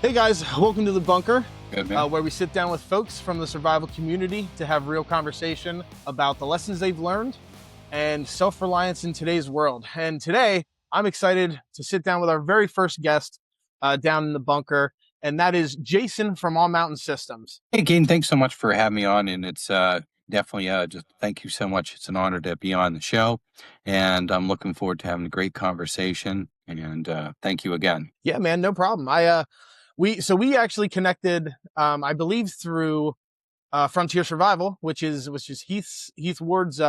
Hey guys, welcome to The Bunker, Good, man. where we sit down with folks from the survival community to have real conversation about the lessons they've learned and self-reliance in today's world. And today, I'm excited to sit down with our very first guest down in The Bunker, and that is Jason from All Mountain Systems. Hey, Gaten, thanks so much for having me on. And it's definitely just thank you so much. It's an honor to be on the show. And I'm looking forward to having a great conversation. And thank you again. Yeah, man, no problem. We actually connected, I believe, through Frontier Survival, which is Heath Ward's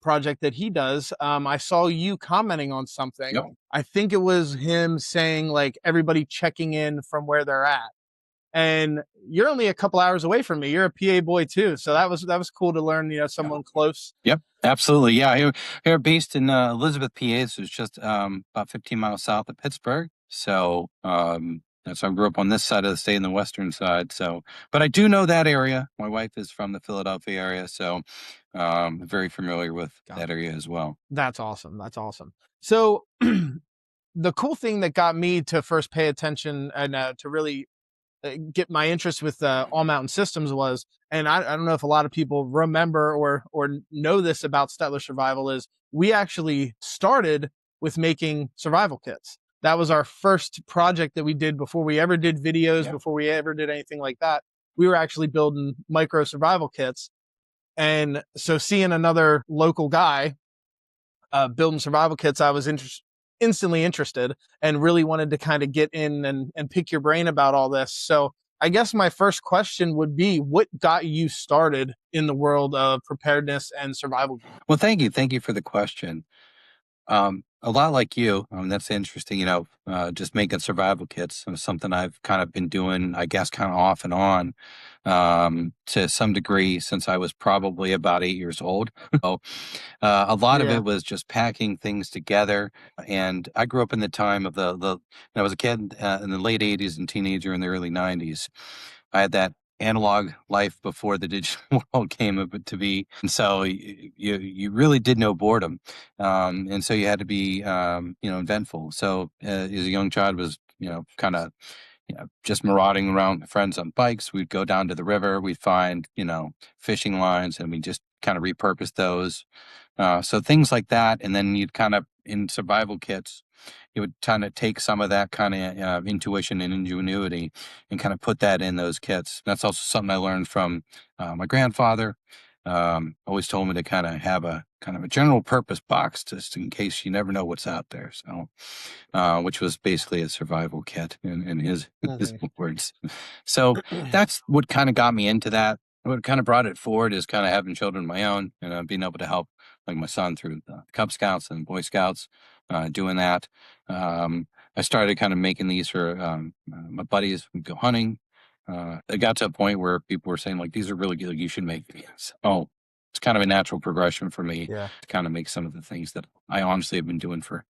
project that he does. I saw you commenting on something. Yep. I think it was him saying like everybody checking in from where they're at. And you're only a couple hours away from me. You're a PA boy too, so that was cool to learn. Someone close. Yep, absolutely. Yeah, here based in Elizabeth, PA. So it's just about 15 miles south of Pittsburgh. So I grew up on this side of the state, in the western side. So, but I do know that area. My wife is from the Philadelphia area, so very familiar with that area as well. That's awesome. That's awesome. So the cool thing that got me to first pay attention and to really get my interest with All Mountain Systems was, and I don't know if a lot of people remember or know this about Stettler Survival, is we actually started with making survival kits. That was our first project that we did before we ever did videos, Yep. before we ever did anything like that. We were actually building micro survival kits. And so seeing another local guy building survival kits, I was instantly interested and really wanted to kind of get in and pick your brain about all this. So I guess my first question would be, what got you started in the world of preparedness and survival? Well, thank you. Thank you for the question. A lot like you, that's interesting, just making survival kits is something I've kind of been doing, I guess, kind of off and on, to some degree since I was probably about 8 years old. So, a lot of Yeah. it was just packing things together. And I grew up in the time of I was a kid in the late 80s and teenager in the early 90s. I had that analog life before the digital world came to be. And so you really did know boredom. And so you had to be, inventful. So as a young child was, kind of, just marauding around with friends on bikes. We'd go down to the river, we'd find, fishing lines, and we just kind of repurpose those. So things like that. And then you'd kind of, in survival kits, you would kind of take some of that kind of intuition and ingenuity and kind of put that in those kits. That's also something I learned from my grandfather. Always told me to kind of have a kind of a general purpose box just in case you never know what's out there. So, which was basically a survival kit in his words. So that's what kind of got me into that. What kind of brought it forward is kind of having children of my own and being able to help, like my son, through the Cub Scouts and Boy Scouts, doing that. I started kind of making these for my buddies. We'd go hunting. It got to a point where people were saying, like, these are really good, you should make these. Oh, it's kind of a natural progression for me Yeah. to kind of make some of the things that I honestly have been doing for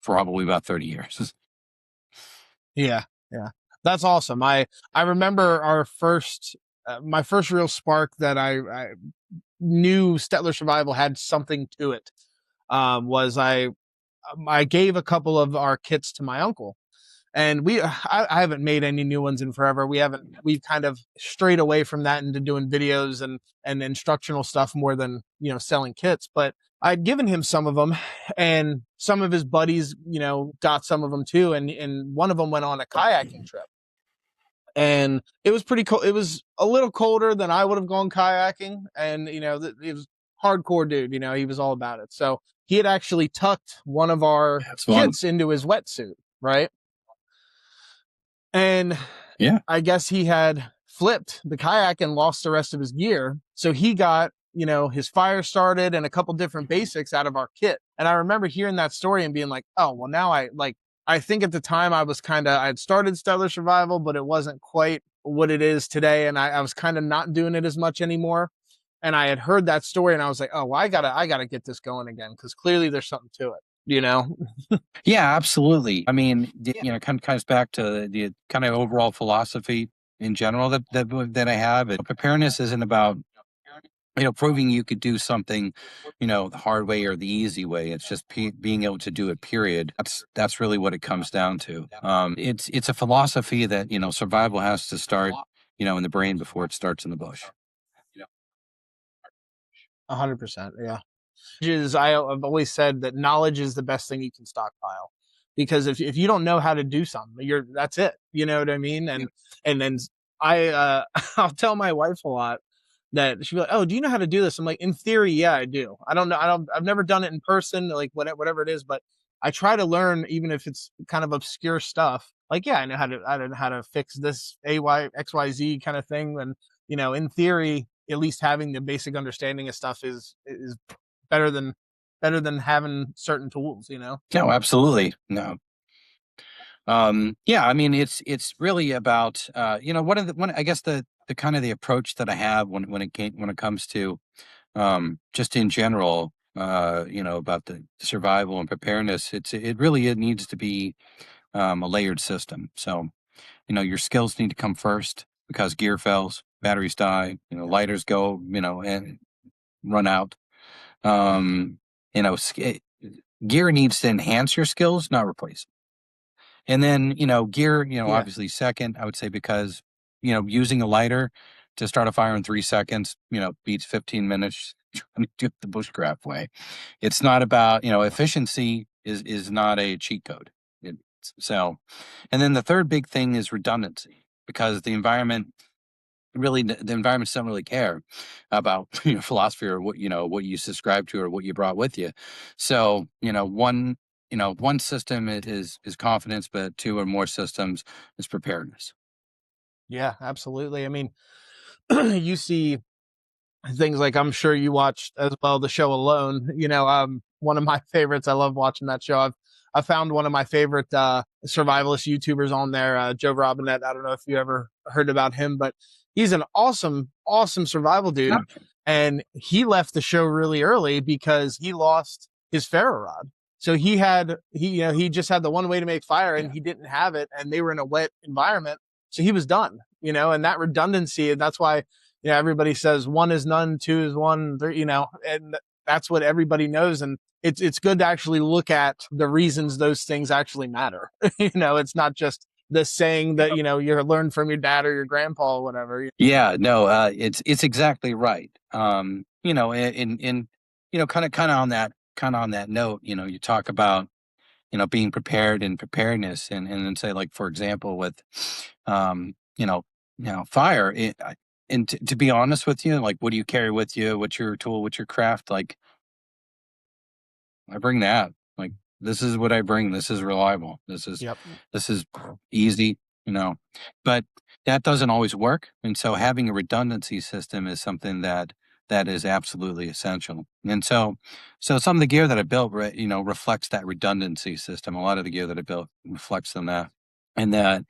probably about 30 years. Yeah. Yeah. That's awesome. I remember my first real spark that I knew Stettler Survival had something to it. Was I gave a couple of our kits to my uncle, and I haven't made any new ones in forever. We've kind of strayed away from that into doing videos and instructional stuff more than selling kits. But I'd given him some of them, and some of his buddies got some of them too, and one of them went on a kayaking trip, and it was pretty cool. It was a little colder than I would have gone kayaking, and it was hardcore dude. He was all about it. So he had actually tucked one of our That's fun. kits into his wetsuit, right? And Yeah. I guess he had flipped the kayak and lost the rest of his gear. So he got, his fire started and a couple different basics out of our kit. And I remember hearing that story and being like, oh, well, now I think at the time I had started Stettler Survival, but it wasn't quite what it is today. And I was kind of not doing it as much anymore. And I had heard that story and I was like, oh, well, I gotta get this going again, because clearly there's something to it. Yeah, absolutely. I mean, kind of comes back to the kind of overall philosophy in general that I have. Preparedness isn't about proving you could do something, the hard way or the easy way. It's just being able to do it, period. That's really what it comes down to. It's a philosophy that, survival has to start, in the brain before it starts in the bush. 100%. Yeah. I've always said that knowledge is the best thing you can stockpile, because if you don't know how to do something, that's it. You know what I mean? And then I'll tell my wife a lot that she'll be like, "Oh, do you know how to do this?" I'm like, "In theory, yeah, I do. I don't know. I've never done it in person, like whatever it is, but I try to learn, even if it's kind of obscure stuff. Like, yeah, I know how to fix this XYZ kind of thing. And in theory, at least having the basic understanding of stuff is better than having certain tools. No, absolutely. No. Yeah, I mean, it's really about, one, I guess the kind of the approach that I have when it comes to, just in general, about the survival and preparedness. It needs to be, a layered system. So, your skills need to come first, because gear fails, batteries die, lighters go, and run out. Um, you know, sk- Gear needs to enhance your skills, not replace them. And then, gear, Yeah. obviously second, I would say, because, using a lighter to start a fire in 3 seconds, beats 15 minutes trying to do it the bushcraft way. It's not about, efficiency is not a cheat code. So, and then the third big thing is redundancy, because the environment doesn't really care about philosophy, or what you subscribe to or what you brought with you. So, one system is confidence, but two or more systems is preparedness. Yeah, absolutely. I mean, you see things like, I'm sure you watched as well, the show Alone. One of my favorites. I love watching that show. I found one of my favorite survivalist YouTubers on there, Joe Robinette. I don't know if you ever heard about him, but he's an awesome survival dude. And he left the show really early because he lost his ferro rod. So he just had the one way to make fire, and he didn't have it, and they were in a wet environment. So he was done, and that redundancy. And that's why, everybody says one is none, two is one, and that's what everybody knows. And it's good to actually look at the reasons those things actually matter. It's not just the saying that, you learned from your dad or your grandpa or whatever. Yeah, no, it's exactly right. In kind of on that note, you talk about, being prepared and preparedness, and then say, like, for example, with, fire. And to be honest with you, like, what do you carry with you? What's your tool? What's your craft? Like, I bring that. Like, this is what I bring. This is reliable. Yep. This is easy, but that doesn't always work. And so having a redundancy system is something that is absolutely essential. And so some of the gear that I built, reflects that redundancy system. A lot of the gear that I built reflects on that. And that,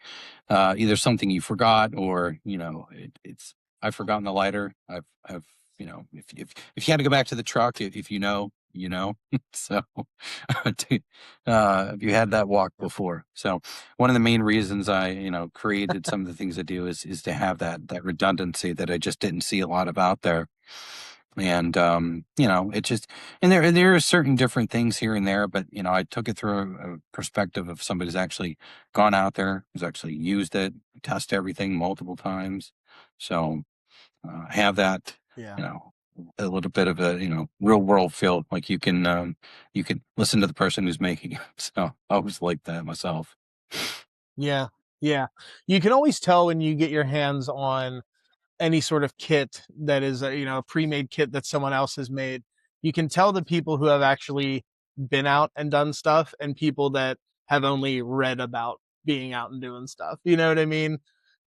either something you forgot, or, it's, I've forgotten the lighter. I've, if you had to go back to the truck, if so, have you had that walk before? So one of the main reasons I, created some of the things I do is to have that redundancy that I just didn't see a lot of out there. And, it just, and there are certain different things here and there, but, I took it through a perspective of somebody who's actually gone out there, who's actually used it, test everything multiple times. So, have that, Yeah. a little bit of a, real world feel, like you can listen to the person who's making it. So I always like that myself. Yeah. Yeah. You can always tell when you get your hands on any sort of kit that is a pre-made kit that someone else has made. You can tell the people who have actually been out and done stuff, and people that have only read about being out and doing stuff. You know what I mean?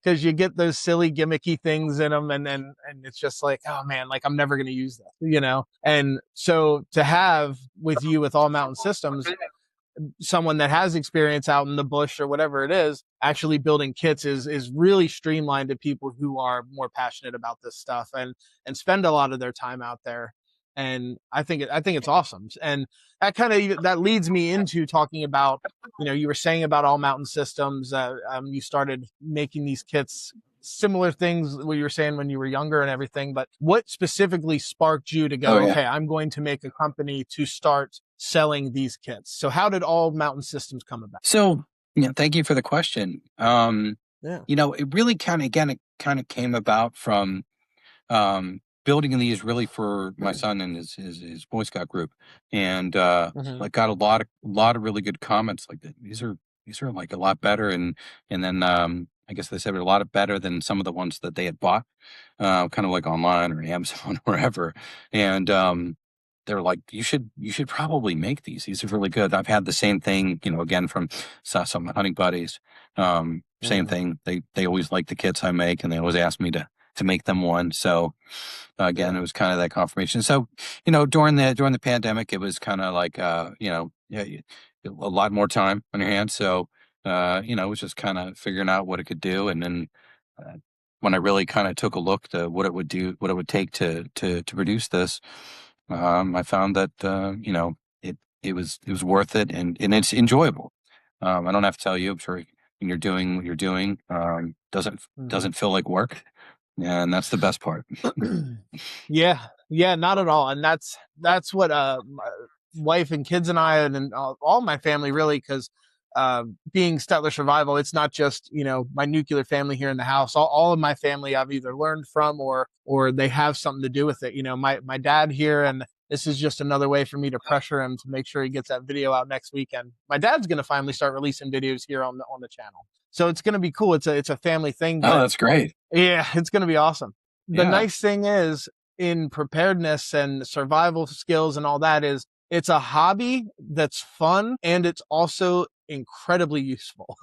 Because you get those silly gimmicky things in them, and it's just like, oh man, like I'm never going to use that. And so to have with you with All Mountain Systems, someone that has experience out in the bush or whatever it is, actually building kits is really streamlined to people who are more passionate about this stuff, and spend a lot of their time out there. And I think it's awesome. And that leads me into talking about, you were saying about All Mountain Systems. You started making these kits similar things what you were saying when you were younger and everything, but what specifically sparked you to Oh go, yeah. okay, I'm going to make a company to start selling these kits? So how did All Mountain Systems come about? So yeah, thank you for the question. Yeah. It really it kind of came about from building these really for my son and his Boy Scout group, and Mm-hmm. like got a lot of really good comments like that. These are like a lot better, and then I guess they said a lot better than some of the ones that they had bought, kind of like online or Amazon or wherever, and they were like, you should probably make these. These are really good. I've had the same thing, again from some hunting buddies. Same Mm-hmm. thing. They always like the kits I make, and they always ask me to make them one. So again, Yeah. it was kind of that confirmation. So, during the pandemic, it was kind of like yeah, a lot more time on your hands. So, it was just kind of figuring out what it could do, and then uh, when I really kind of took a look to what it would do, what it would take to produce this, I found that it was worth it, and it's enjoyable. I don't have to tell you. I'm sure when you're doing what you're doing, Mm-hmm. doesn't feel like work, and that's the best part. Yeah, yeah, not at all. And that's what my wife and kids and I and all my family really, because being Statler Survival, it's not just my nuclear family here in the house. All of my family I've either learned from or they have something to do with it. My dad here, and this is just another way for me to pressure him to make sure he gets that video out next weekend. My dad's going to finally start releasing videos here on the channel, so it's going to be cool. It's a family thing, Oh, but that's great. yeah, it's going to be awesome. The Yeah. nice thing is in preparedness and survival skills and all that is it's a hobby that's fun and it's also incredibly useful.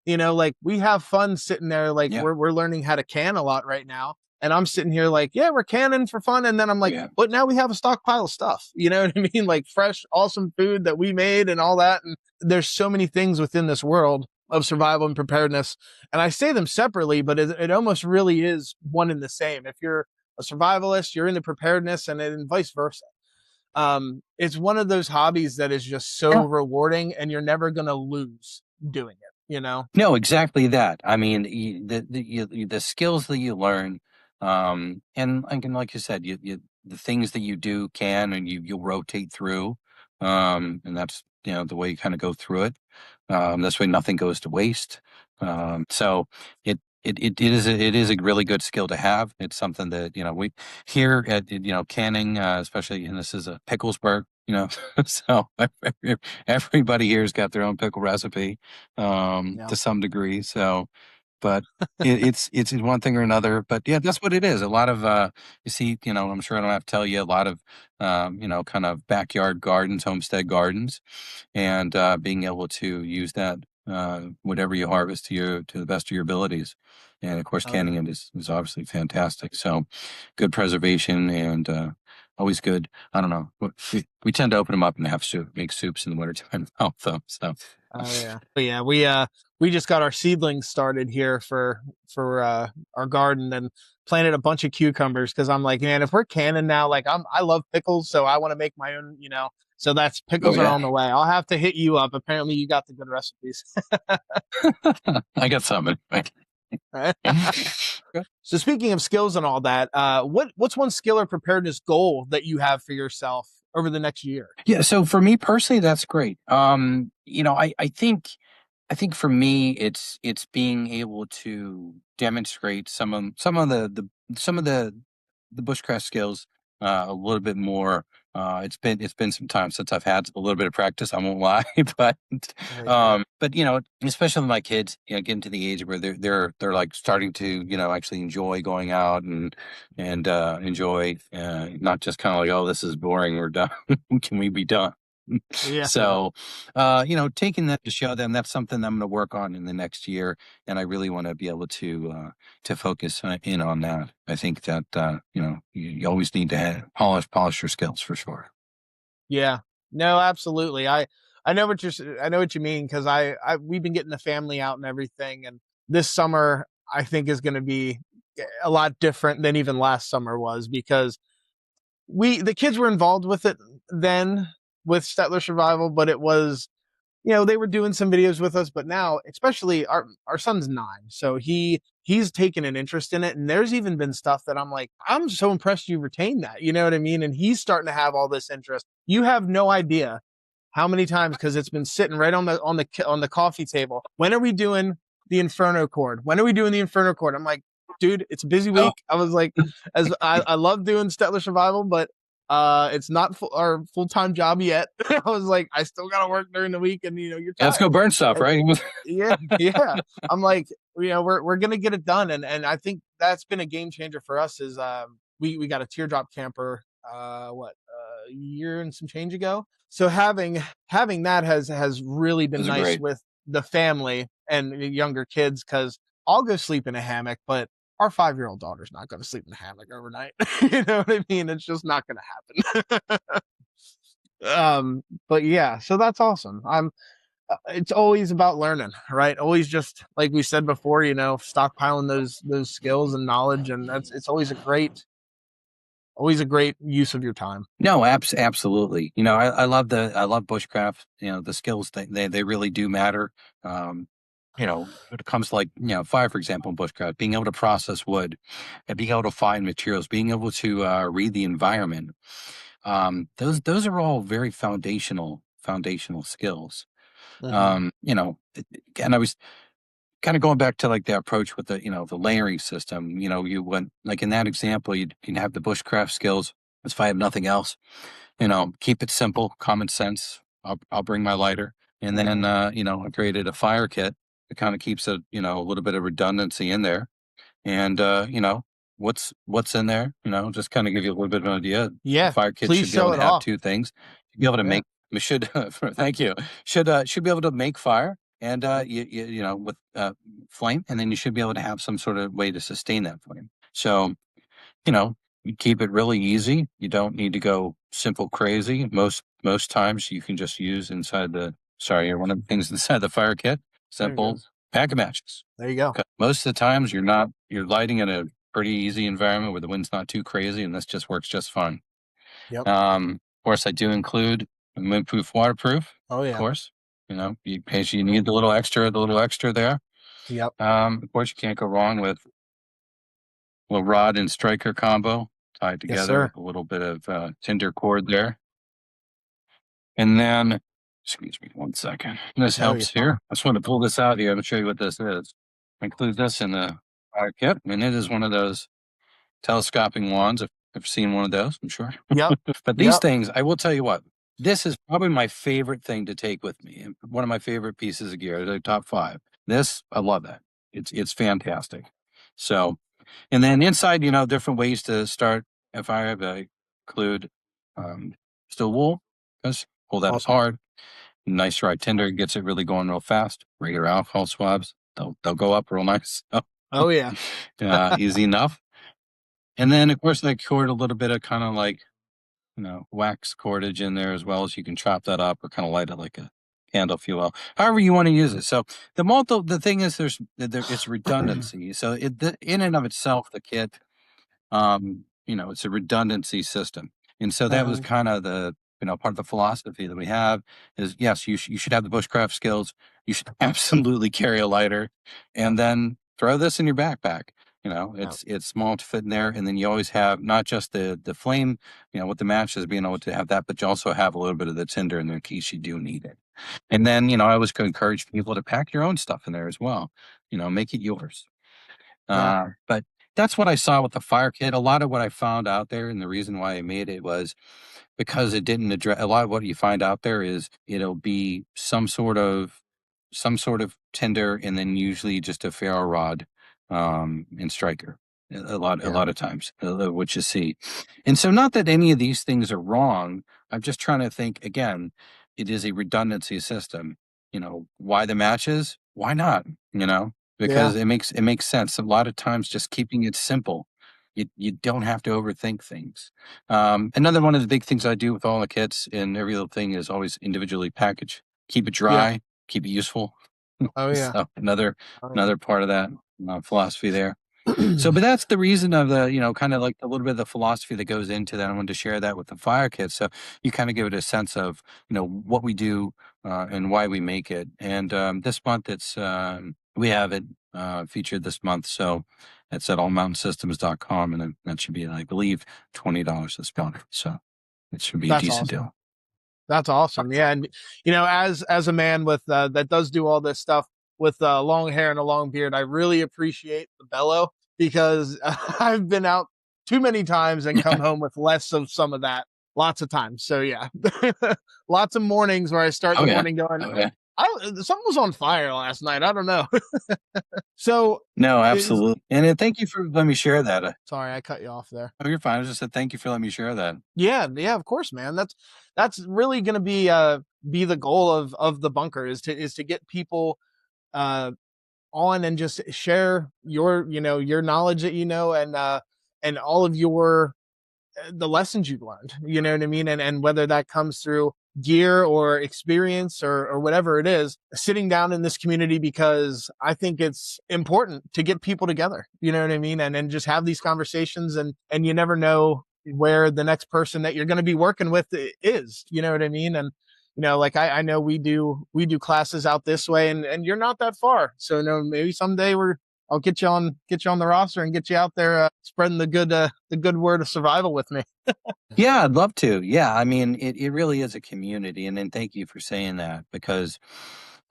Like we have fun sitting there, like Yeah. we're learning how to can a lot right now. And I'm sitting here like, yeah, we're canning for fun. And then I'm like, Yeah. but now we have a stockpile of stuff. You know what I mean? Like fresh, awesome food that we made and all that. And there's so many things within this world of survival and preparedness. And I say them separately, but it almost really is one and the same. If you're a survivalist, you're into preparedness, and vice versa. It's one of those hobbies that is just so Yeah. rewarding, and you're never going to lose doing it. No, exactly that. I mean, the skills that you learn, and again, like you said, the things that you do can, and you'll rotate through, and that's the way you kind of go through it. This way, nothing goes to waste. So it is a really good skill to have. It's something that we here at canning, especially, and this is a Picklesburg. So everybody here's got their own pickle recipe, Yeah. to some degree. So, but it's one thing or another. But yeah, that's what it is. A lot of you see, I'm sure I don't have to tell you, a lot of kind of backyard gardens, homestead gardens, and being able to use that whatever you harvest to the best of your abilities. And of course, Oh yeah. canning it is obviously fantastic. So, good preservation and always good. I don't know. We tend to open them up and have soup, make soups in the wintertime out them. So, Oh yeah. But yeah, we just got our seedlings started here for our garden and planted a bunch of cucumbers because I'm like, man, if we're canning now, like I love pickles, so I want to make my own. So that's oh pickles are yeah, on the way. I'll have to hit you up. Apparently you got the good recipes. I got some. So speaking of skills and all that, what's one skill or preparedness goal that you have for yourself over the next year? Yeah, so for me personally, that's great. I think for me, it's being able to demonstrate some of the bushcraft skills a little bit more. It's been some time since I've had a little bit of practice. I won't lie, Yeah. but especially with my kids, getting to the age where they're like starting to actually enjoy going out and enjoy not just kind of like, oh, this is boring, we're done. Can we be done? Yeah. So, taking that to show them that's something I'm going to work on in the next year, and I really want to be able to focus in on that. I think that you always need to polish your skills for sure. Yeah. No, absolutely. I know what I know what you mean because we've been getting the family out and everything, and this summer I think is going to be a lot different than even last summer was because the kids were involved with it then with Stetler Survival, but it was they were doing some videos with us, but now, especially our son's 9, so he's taken an interest in it, and there's even been stuff that I'm like, I'm so impressed you retained that. You know what I mean? And he's starting to have all this interest. You have no idea how many times, because it's been sitting right on the coffee table. When are we doing the Inferno chord? When are we doing the Inferno chord? I'm like, dude, it's a busy week. I was like, as I love doing Stettler Survival, but it's not our full-time job yet. I was like, I still gotta work during the week, and you're tired. Let's go burn stuff, right? Yeah, yeah. I'm like, we're gonna get it done, and I think that's been a game changer for us. Is we got a teardrop camper a year and some change ago. So having that has really been nice great. with the family and the younger kids, because I'll go sleep in a hammock, but our 5-year-old daughter's not going to sleep in a hammock overnight. You know what I mean? It's just not going to happen. But yeah, so that's awesome. It's always about learning, right? Always, just like we said before, stockpiling those skills and knowledge, and it's always a great use of your time. No, absolutely. I love bushcraft. The skills they really do matter. When it comes to, like, fire, for example, in bushcraft, being able to process wood and being able to find materials, being able to read the environment. Those are all very foundational skills. Mhm. And I was kind of going back to, like, the approach with the layering system. You went, like, in that example, you can have the bushcraft skills. If I have nothing else, keep it simple, common sense. I'll bring my lighter, and then I created a fire kit that kind of keeps a little bit of redundancy in there, and what's in there. Just kind of give you a little bit of an idea. The Yeah, fire kit please should be able show to it have off. two things. Should be able to Yeah. make should thank you should be able to make fire, and with flame, and then you should be able to have some sort of way to sustain that flame. So you keep it really easy. You don't need to go simple crazy. Most times you can just use one of the things inside the fire kit, There you go. simple pack of matches. There you go. Most of the times you're lighting in a pretty easy environment where the wind's not too crazy, and this just works just fine. Yep. Of course, I do include windproof, waterproof. Oh Of yeah. course, in case you need the little extra there. Yep. Of course, you can't go wrong with a little rod and striker combo tied Yes, together sir. with a little bit of tinder cord there. And then, excuse me 1 second. This No, you're helps fine. here. I just want to pull this out here and show you what this is. I include this in the fire kit, and it is one of those telescoping wands. I've seen one of those, I'm sure. Yep. But these Yep. things, I will tell you what, this is probably my favorite thing to take with me. And one of my favorite pieces of gear, the top 5. This, I love that. It's fantastic. So, and then inside, different ways to start a fire. I include steel wool, because pull that is Awesome. hard. Nice dry tinder gets it really going real fast. Regular alcohol swabs, they'll go up real nice. Oh yeah. Easy enough. And then, of course, I cord a little bit of kind of like, wax cordage in there as well, as you can chop that up or kind of light it like a candle, if you will. However you want to use it. So the thing is, it's redundancy. So in and of itself, the kit, it's a redundancy system. And so that was kind of the, part of the philosophy that we have is, yes, you should have the bushcraft skills. You should absolutely carry a lighter, and then throw this in your backpack. It's small to fit in there, and then you always have not just the flame, with the matches, being able to have that, but you also have a little bit of the tinder in there in case you do need it. And then, I always encourage people to pack your own stuff in there as well. Make it yours. But that's what I saw with the fire kit. A lot of what I found out there, and the reason why I made it was because it didn't address a lot of what you find out there is it'll be some sort of tinder, and then usually just a ferro rod and striker a lot of times, what you see. And so, not that any of these things are wrong. I'm just trying to think again. It is a redundancy system. Why the matches? Why not? Because it makes sense. A lot of times, just keeping it simple. You don't have to overthink things. Another one of the big things I do with all the kits and every little thing is always individually package. Keep it dry. Keep it useful. Oh yeah. So another Oh, yeah. another part of that philosophy there. So, but that's the reason of the, kind of like a little bit of the philosophy that goes into that. I wanted to share that with the fire kit. So you kind of give it a sense of, what we do and why we make it. And this month, we have it featured this month, so it's at allmountainsystems.com, and that should be, I believe, $20 this month. So it should be a That's decent awesome. deal. That's awesome. Yeah, and as a man with that does do all this stuff with long hair and a long beard, I really appreciate the bellow because I've been out too many times and come home with less of some of that lots of times. So yeah, lots of mornings where I start Oh the yeah. morning going, Oh yeah. something was on fire last night. I don't know. So No, is absolutely. And thank you for letting me share that. sorry, I cut you off there. Oh, you're fine. I just said thank you for letting me share that. Yeah, yeah, of course, man. That's really gonna be the goal of the bunker is to get people uh on and just share your knowledge that and all of your the lessons you've learned, you know what I mean? And whether that comes through gear or experience or whatever it is, sitting down in this community because I think it's important to get people together, you know what I mean? And just have these conversations and you never know where the next person that you're going to be working with is, you know what I mean? And like I know we do classes out this way and you're not that far. So maybe someday I'll get you on the roster and get you out there spreading the good word of survival with me. Yeah, I'd love to. Yeah, I mean, it really is a community, and then thank you for saying that because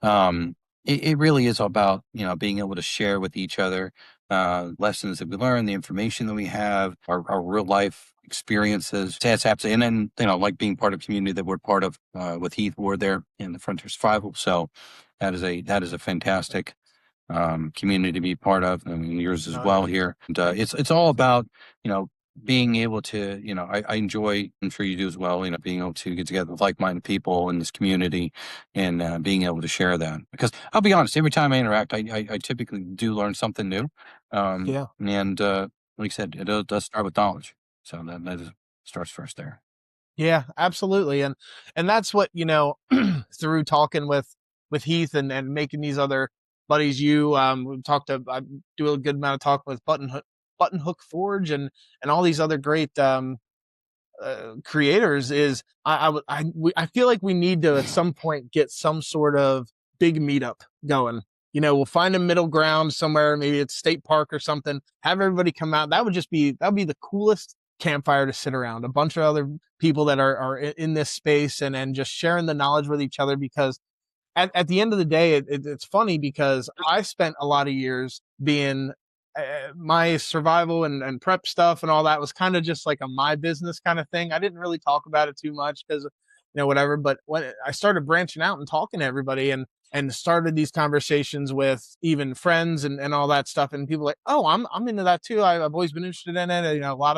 it really is about being able to share with each other lessons that we learn, the information that we have, our real life experiences. That's absolutely, and then like being part of a community that we're part of with Heath Ward there in the Frontier Survival. So that is a fantastic community to be part of. I mean, yours as Oh well yeah. here. And it's all about being able to I enjoy. I'm sure you do as well. Being able to get together with like-minded people in this community and being able to share that. Because I'll be honest, every time I interact, I typically do learn something new. Yeah. And like I said, it does start with knowledge. So that starts first there. Yeah, absolutely. And that's what, through talking with Heath and making these other buddies, we talked to I do a good amount of talk with Button Hook Forge and all these other great creators is I feel like we need to at some point get some sort of big meetup going. We'll find a middle ground somewhere, maybe it's state park or something. Have everybody come out. That would be the coolest campfire to sit around. A bunch of other people that are in this space and just sharing the knowledge with each other because at the end of the day, it's funny because I spent a lot of years being my survival and prep stuff and all that was kind of just like a my business kind of thing. I didn't really talk about it too much because whatever. But when I started branching out and talking to everybody and started these conversations with even friends and all that stuff, and people like, oh, I'm into that too. I've always been interested in it. Not a lot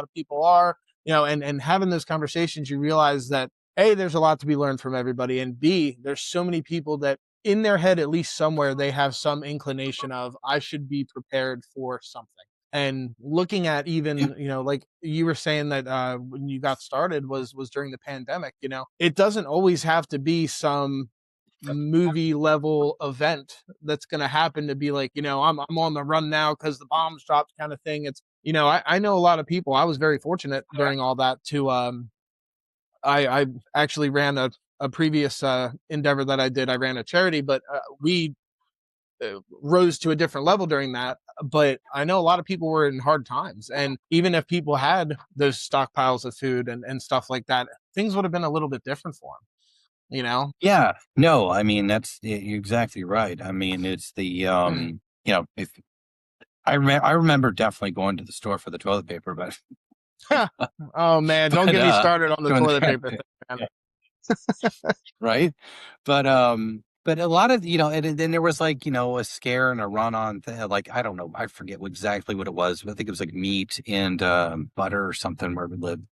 of people are. And having those conversations, you realize that A, there's a lot to be learned from everybody, and B, there's so many people that in their head, at least somewhere, they have some inclination of I should be prepared for something. And looking at Yeah. even, like you were saying that when you got started was during the pandemic, it doesn't always have to be some movie level event that's going to happen to be like, I'm on the run now because the bombs dropped kind of thing. It's, I know a lot of people. I was very fortunate during all that to I actually ran a previous endeavor that I did. I ran a charity, but we rose to a different level during that. But I know a lot of people were in hard times. And even if people had those stockpiles of food and stuff like that, things would have been a little bit different for them. Yeah. No, I mean you're exactly right. I mean it's the if I remember definitely going to the store for the toilet paper, but Oh man, don't but get me started on the going toilet there, paper thing, man. right? But a lot of and then there was like a scare and a run on like I don't know, I forget exactly what it was, but I think it was like meat and butter or something where we lived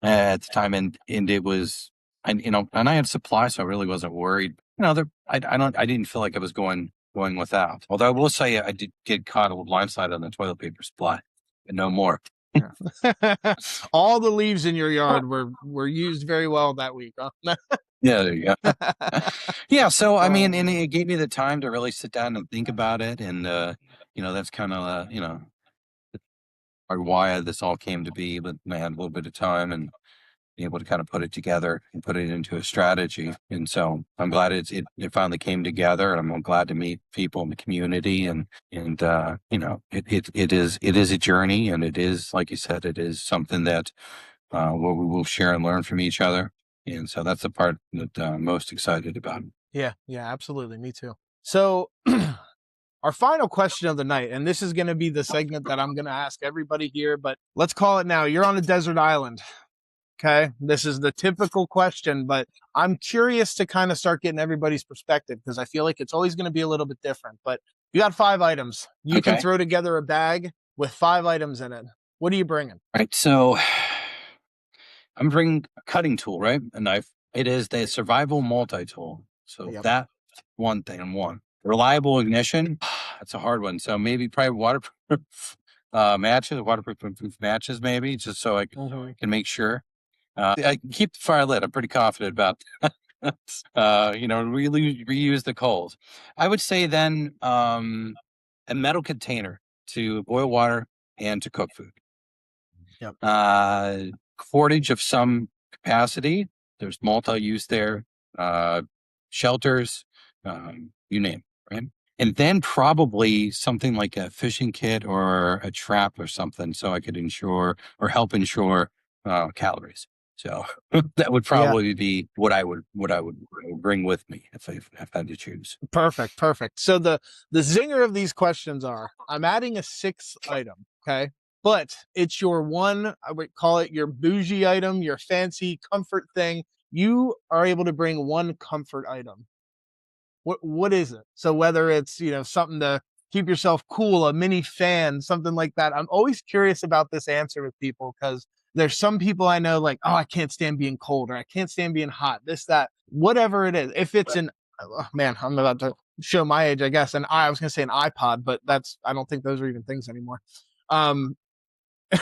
at the time, and it was and I had supply, so I really wasn't worried. I didn't feel like I was going without. Although I will say I did get caught a blindside on the toilet paper supply, but no more. Yeah. All the leaves in your yard were used very well that week, huh? Yeah, there you go. Yeah, so I mean, and Oh, it gave me the time to really sit down and think about it, and that's kind of why this all came to be. But I had a little bit of time, and able to kind of put it together and put it into a strategy. And so I'm glad it finally came together, and I'm glad to meet people in the community, and you know, it is a journey, and it is, like you said, it is something that where we will share and learn from each other. And so that's the part that I'm most excited about. Yeah, absolutely. Me too. So our final question of the night, and this is going to be the segment that I'm going to ask everybody here, but let's call it now. You're on a desert island. Okay. This is the typical question, but I'm curious to kind of start getting everybody's perspective, because I feel like it's always going to be a little bit different. But you got 5 items. You can throw together a bag with 5 items in it. What are you bringing? Right. So I'm bringing a cutting tool, right? A knife. It is the survival multi-tool. So that's one thing. Reliable ignition. That's a hard one. So maybe probably waterproof waterproof matches, maybe, just so I can make sure. I can keep the fire lit. I'm pretty confident about that. You know, really reuse the coals. I would say then a metal container to boil water and to cook food. Cordage of some capacity. There's multi-use there. Shelters, you name it, right? And then probably something like a fishing kit or a trap or something, so I could ensure or help ensure calories. So that would probably be what I would bring with me if I had to choose. Perfect. So the zinger of these questions are: I'm adding a 6th item, okay? But it's your one, I would call it your bougie item, your fancy comfort thing. You are able to bring one comfort item. What is it? So whether it's, you know, something to keep yourself cool, a mini fan, something like that. I'm always curious about this answer with people, because there's some people I know, like, oh, I can't stand being cold, or I can't stand being hot, this, that, whatever it is. If it's man, I'm about to show my age, I guess. And I was going to say an iPod, but I don't think those are even things anymore.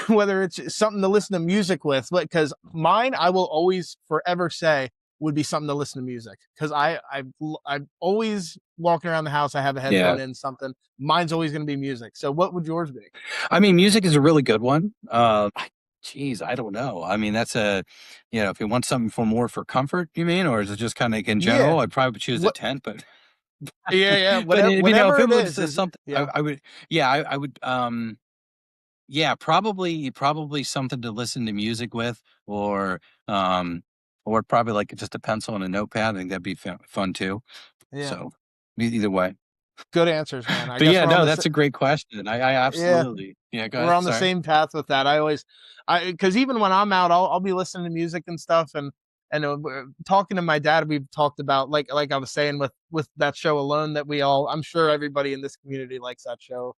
Whether it's something to listen to music with, because mine, I will always forever say, would be something to listen to music, because I'm always walking around the house. I have a headphone in something. Mine's always going to be music. So what would yours be? I mean, music is a really good one. Geez, I don't know. I mean, that's you know, if you want something for comfort, you mean, or is it just kind of I'd probably choose a tent, but whatever, but you know, if it was something, I would, probably something to listen to music with, or probably like just a pencil and a notepad. I think that'd be fun too. So either way. Good answers, man. But that's a great question. I absolutely, go ahead. We're on the same path with that. Because even when I'm out, I'll be listening to music and stuff, and talking to my dad, we've talked about, like I was saying with that show Alone, that I'm sure everybody in this community likes that show.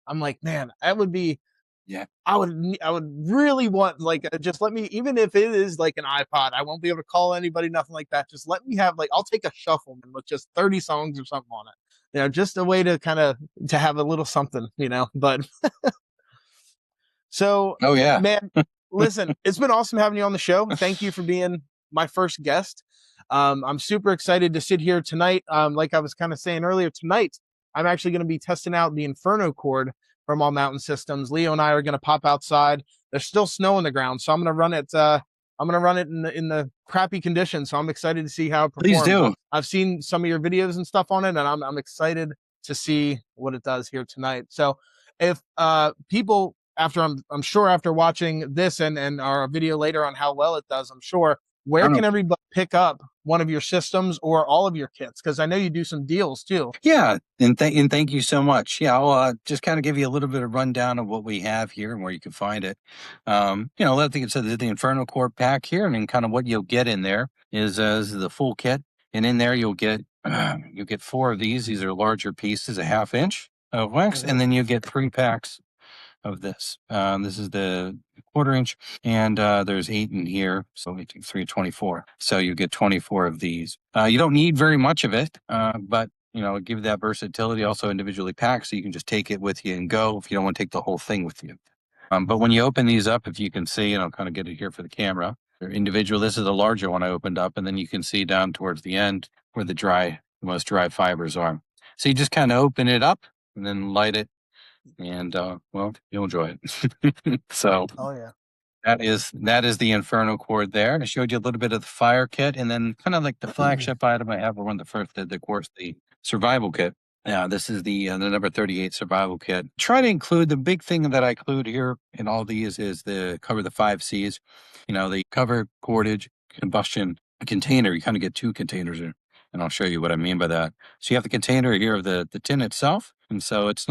I'm like, man, that would be. Yeah, I would really want, like, just let me, even if it is like an iPod, I won't be able to call anybody, nothing like that. Just let me have, like, I'll take a shuffle with just 30 songs or something on it. You know, just a way to kind of to have a little something, you know. But so, man, listen, it's been awesome having you on the show. Thank you for being my first guest. I'm super excited to sit here tonight. Like I was kind of saying earlier, tonight I'm actually going to be testing out the Inferno cord from All Mountain Systems. Leo and I are going to pop outside. There's still snow on the ground, so I'm going to run it. In the crappy conditions. So I'm excited to see how it performs. Please do. I've seen some of your videos and stuff on it, and I'm excited to see what it does here tonight. So if people, I'm sure after watching this and our video later on how well it does, I'm sure, where can everybody pick up one of your systems or all of your kits? Because I know you do some deals too. Yeah, and thank you so much. Yeah, I'll just kind of give you a little bit of rundown of what we have here and where you can find it. You know, I think it says the Inferno Core pack here, and then kind of what you'll get in there is the full kit, and in there you'll get 4 of these. These are larger pieces, a 1/2 inch of wax, and then you get 3 packs of this. This is the 1/4 inch, and there's 8 in here, so 3, 24. So you get 24 of these. You don't need very much of it, but you know, give that versatility. Also individually packed, so you can just take it with you and go if you don't want to take the whole thing with you. But when you open these up, if you can see, and I'll kind of get it here for the camera, they're individual. This is the larger one I opened up, and then you can see down towards the end where the most dry fibers are. So you just kind of open it up and then light it, and well, you'll enjoy it. So That is the Inferno cord there. I showed you a little bit of the fire kit, and then kind of like the flagship item I have, or one of the first, of course, the survival kit. Yeah, this is the number 38 survival kit. Try to include the big thing that I include here in all these is the cover the 5 C's. You know, the cover, cordage, combustion, a container. You kind of get 2 containers here, and I'll show you what I mean by that. So you have the container here of the tin itself, and so it's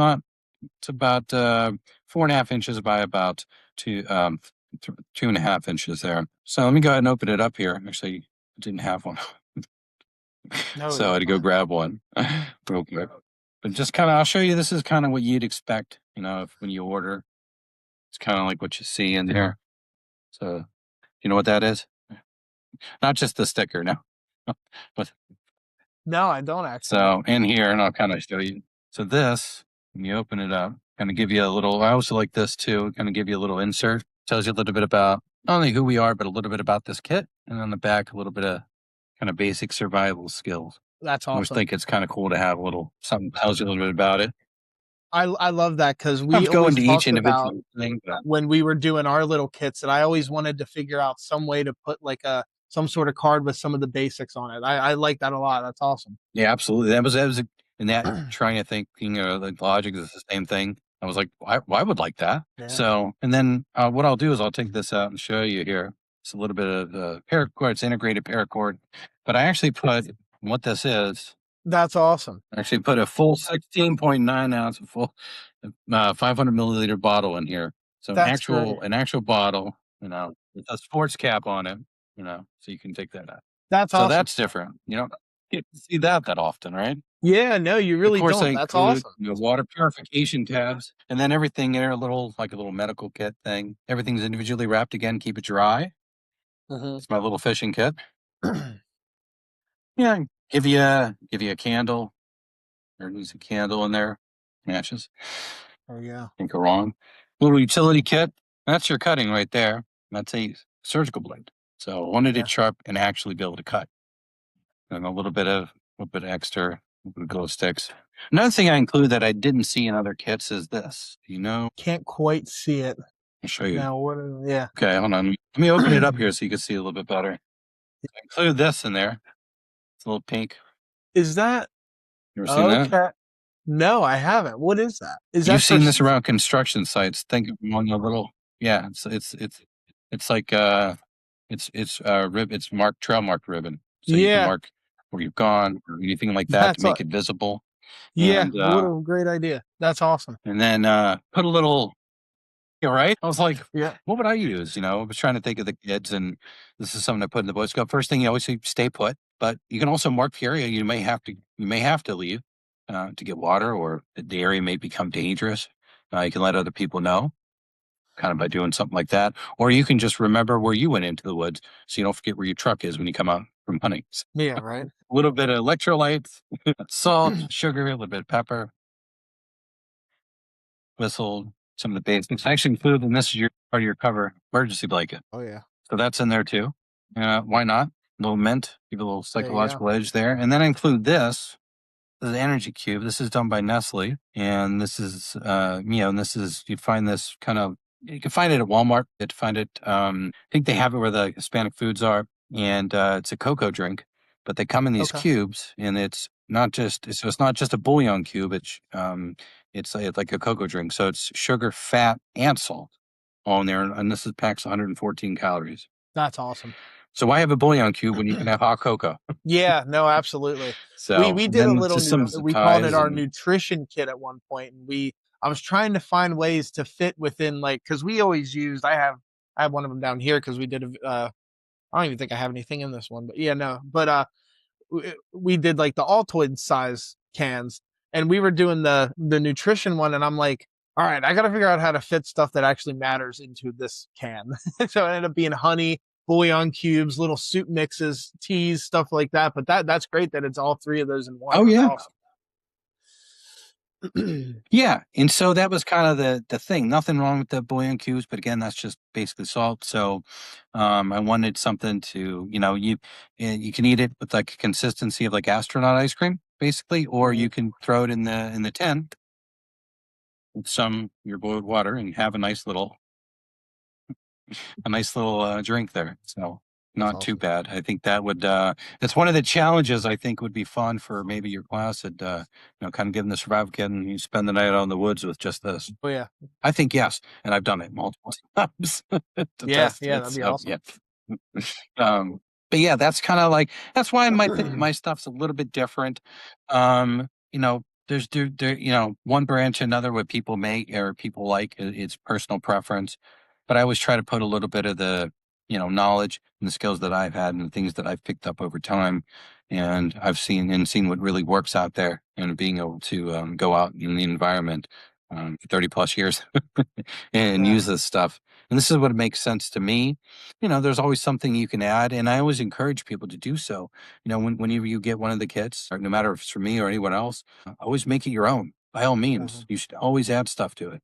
about 4.5 inches by about 2.5 inches there. So let me go ahead and open it up here. Actually, I didn't have one. No, So I had to go grab one real quick. But just kind of, I'll show you, this is kind of what you'd expect, you know, when you order. It's kind of like what you see in there. So, you know what that is? Not just the sticker, no. But no, I don't actually. so in here, and I'll kind of show you. So this, when you open it up, kind of give you a little, I also like this too, kind of give you a little insert. Tells you a little bit about not only who we are, but a little bit about this kit. And on the back, a little bit of kind of basic survival skills. That's I always awesome. think it's kind of cool to have a little something that tells you a little bit about it. I love that because I'll we go always into each talked about individual thing. But when we were doing our little kits that I always wanted to figure out some way to put like some sort of card with some of the basics on it. I like that a lot. That's awesome. yeah, absolutely. That was, and that trying to think, you know, the logic is the same thing. I was like, I would like that. Yeah. So, and then what I'll do is I'll take this out and show you here. It's a little bit of paracord. It's integrated paracord, but I actually put what this is. That's awesome. I actually put a full 16.9 ounce full 500 milliliter bottle in here. So That's great. an actual bottle, you know, with a sports cap on it, you know, so you can take that out. That's So awesome. that's different. You don't get to see that often, right? Yeah, no, you really Of course, don't. I That's include awesome. the water purification tabs, and then everything there, like a little medical kit thing. Everything's individually wrapped again, keep it dry. It's my little fishing kit. Yeah, give you a candle. There's a candle in there, matches. Oh yeah. Can't go wrong. Little utility kit. That's your cutting right there. That's a surgical blade. So I wanted Yeah. it sharp and actually be able to cut. And a little bit extra, a little bit of glow sticks. Another thing I include that I didn't see in other kits is this. You know, Can't quite see it. I'll show you. Now yeah. Okay, hold on. Let me open it up here so you can see a little bit better. I include this in there. It's a little pink. Is that You ever seen that? okay? No, I haven't. What is that? Is that You've seen this for around construction sites. Think of one of the little, yeah. It's like it's trail marked ribbon. So you can Yeah, mark where you've gone or anything like that that's to make it visible. yeah. And What a great idea. That's awesome. then put a little. Yeah, right. I was like, Yeah. what would I use? You know, I was trying to think of the kids, and this is something I put in the Boy Scout. First thing you always say, stay put, but you can also mark the area you may have to leave to get water, or the area may become dangerous. You can let other people know, kind of by doing something like that, or you can just remember where you went into the woods, so you don't forget where your truck is when you come out from hunting. Yeah, right. A little bit of electrolytes, salt, sugar, a little bit of pepper, whistle, some of the basics. I actually included, and this is your part of your cover, emergency blanket. Oh yeah. So that's in there too. Why not? A little mint, give a little psychological edge there. And then I include this. This is the energy cube. This is done by Nestle. And this is, and this is, you find this you can find it at Walmart. You can find it, I think they have it where the Hispanic foods are. And it's a cocoa drink, but they come in these cubes, and it's not just a bouillon cube. It's like a cocoa drink. So it's sugar, fat, and salt on there. And this packs 114 calories. That's awesome. So why have a bouillon cube when you can have hot cocoa? Yeah, no, absolutely. So we did a little, we called it our and nutrition kit at one point, and I was trying to find ways to fit within, like, because we always used, I have one of them down here because we did I don't even think I have anything in this one, but yeah, no, but we did like the Altoid size cans, and we were doing the nutrition one, and I'm like, all right, I got to figure out how to fit stuff that actually matters into this can. So it ended up being honey, bouillon cubes, little soup mixes, teas, stuff like that. But that's great that it's all 3 of those in one. Oh yeah. Awesome. Yeah. And so that was kind of the thing. Nothing wrong with the bouillon cubes, but again, that's just basically salt. So I wanted something to, you can eat it with like a consistency of like astronaut ice cream, basically, or you can throw it in the tin with your boiled water and have a nice little a nice little drink there. So That's not too awesome. bad. I think that would that's one of the challenges I think would be fun for maybe your class at kind of giving the survival kit and you spend the night out in the woods with just this. Oh yeah. I think yes, and I've done it multiple times to Yeah, test yeah, it. that'd be So awesome. yeah. But yeah, that's kind of like that's why my stuff's a little bit different. There's one branch another what people make or people like it's personal preference, but I always try to put a little bit of the knowledge and the skills that I've had and the things that I've picked up over time, and I've seen what really works out there, and being able to go out in the environment for 30 plus years and Yeah. use this stuff. And this is what makes sense to me. There's always something you can add, and I always encourage people to do so. Whenever you get one of the kits, or no matter if it's for me or anyone else, always make it your own. By all means, Mhm. you should always add stuff to it,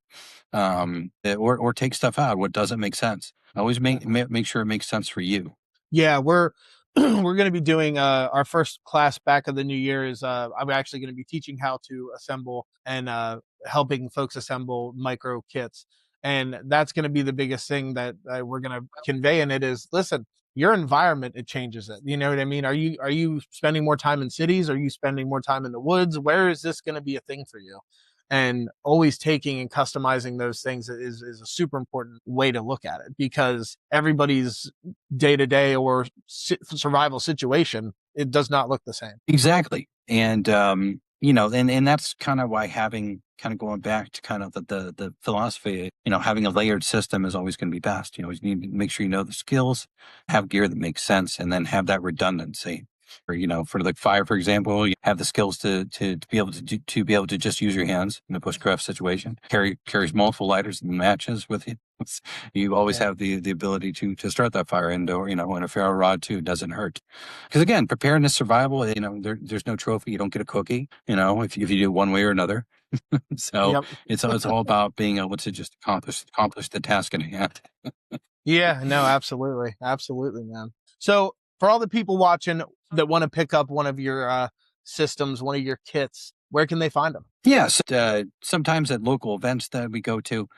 or take stuff out what doesn't make sense. Always Mhm. make sure it makes sense for you. Yeah, we're we're going to be doing our first class back of the new year is I'm actually going to be teaching how to assemble and helping folks assemble micro kits. And that's going to be the biggest thing that we're going to convey in it is listen, your environment it changes it. You know what I mean? Are you spending more time in cities? Are you spending more time in the woods? Where is this going to be a thing for you? And always taking and customizing those things is a super important way to look at it because everybody's day to day or survival situation, it does not look the same. Exactly. And and that's kind of why having kind of going back to kind of the philosophy, having a layered system is always going to be best. You always need to make sure you know the skills, have gear that makes sense, and then have that redundancy. Or for the fire, for example, you have the skills to be able to be able to just use your hands in a bushcraft situation. Carries multiple lighters and matches with you. You always Yeah. have the ability to start that fire indoor. And a ferro rod too doesn't hurt. Because again, preparedness, survival, there's no trophy. You don't get a cookie, if you do it one way or another. So Yep. it's all about being able to just accomplish the task at hand. Yeah. No, absolutely. Absolutely, man. So for all the people watching that want to pick up one of your systems, one of your kits, where can they find them? Yes, sometimes at local events that we go to,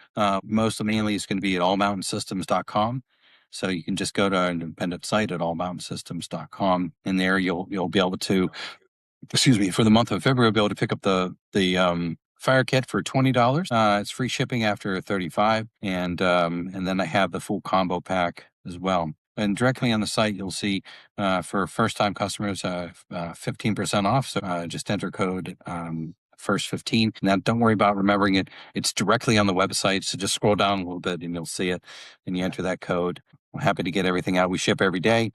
most mainly it's going to be at allmountainsystems.com. So you can just go to our independent site at allmountainsystems.com. And there you'll be able to, excuse me, for the month of February, you'll be able to pick up the fire kit for $20. It's free shipping after 35, and then I have the full combo pack as well. And directly on the site, you'll see for first-time customers 15% off. So just enter code first 15. Now, don't worry about remembering it. It's directly on the website. So just scroll down a little bit and you'll see it. And you Yeah. enter that code. I'm happy to get everything out. We ship every day.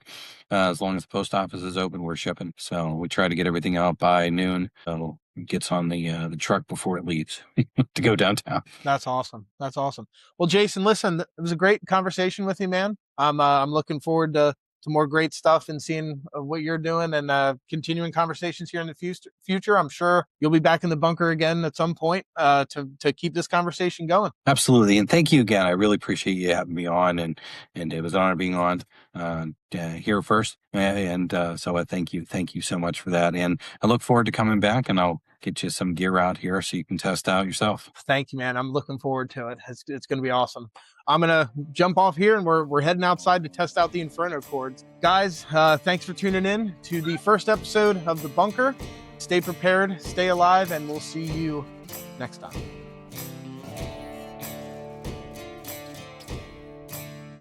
As long as the post office is open, we're shipping. So we try to get everything out by noon. So it gets on the truck before it leaves to go downtown. That's awesome. That's awesome. Well, Jason, listen, it was a great conversation with you, man. I'm looking forward to more great stuff and seeing what you're doing and continuing conversations here in the future. I'm sure you'll be back in the bunker again at some point to keep this conversation going. Absolutely. And thank you again. I really appreciate you having me on, and it was an honor being on here first. So I thank you. Thank you so much for that. And I look forward to coming back, and I'll get you some gear out here so you can test out yourself. Thank you, man. I'm looking forward to it. It's going to be awesome. I'm going to jump off here and we're heading outside to test out the Inferno cords. Guys, thanks for tuning in to the first episode of The Bunker. Stay prepared, stay alive, and we'll see you next time.